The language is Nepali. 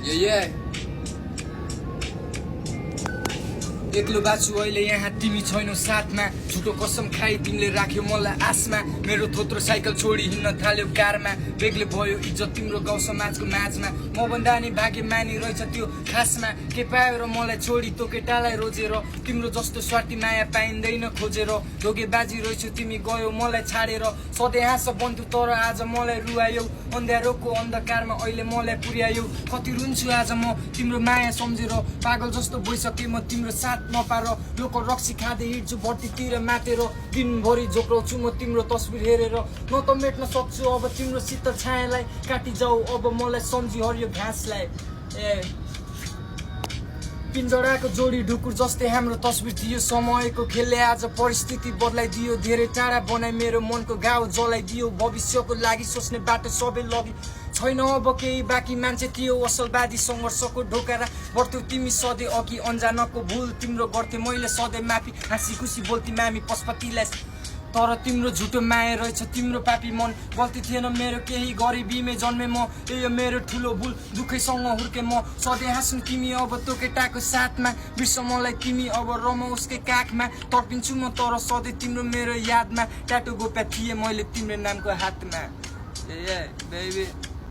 Yeah. एक्लो बाछु अहिले यहाँ तिमी छैनौ साथमा झुटो कसम खाई तिमीले राख्यो मलाई आसमा मेरो थोत्रो साइकल छोडी हिँड्न थाल्यो कारमा बेग्ले भयो इज्जत तिम्रो गाउँ समाजको माझमा म भन्दा नि भाग्य मानी रहेछ त्यो खासमा के पायो र मलाई छोडी तँ केटालाई रोजेर तिम्रो जस्तो स्वार्थी माया पाइँदैन खोजेर धोकेबाजी रहेछौ तिमी गयो मलाई छाडेर सधैँ हाँस बन्धु तर आज मलाई रुवायौ अन्ध्यारोको अन्धकारमा अहिले मलाई पुर्यायौ कति रुन्छु आज म तिम्रो माया सम्झेर पागल जस्तो भइसके म तिम्रो साथ नपार लोक रक्सी खाँदै हिँड्छु भर्तीतिर मातेर दिनभरि झोक्राउँछु म तिम्रो तस्बिर हेरेर न त मेट्न सक्छु अब तिम्रो शीतल छायालाई काटी जाऊ अब मलाई सम्झी हरियो घाँसलाई पिन्जडाको जोडी ढुकुर जस्तै हाम्रो तस्बिर थियो समयको खेलले आज परिस्थिति बदलाइदियो धेरै टाढा बनाइ मेरो मनको घाउ जलाइदियो भविष्यको लागि सोच्ने बाटो सबै लगी छैन अब केही बाँकी मान्छे थियो असलवादी सङ्घर्षको ढोकारा बढ्थ्यौ तिमी सधैँ अघि अन्जानको भुल तिम्रो गर्थे मैले सधैँ माफी हाँसी खुसी बोल्थी मामी पशुपतिलाई तर तिम्रो झुटो माया रहेछ तिम्रो पापी मन गल्ती थिएन मेरो केही गरिबीमै जन्मे म यो मेरो ठुलो भुल दुःखैसँग हुर्के म सधैँ हाँस्नु तिमी अब त्यो केटाको साथमा बिर्स मलाई तिमी अब रमाउ उसकै काखमा तर्पिन्छु म तर सधैँ तिम्रो मेरो यादमा ट्याटो गोप्या थिएँ मैले तिम्रो नामको हातमा बेबी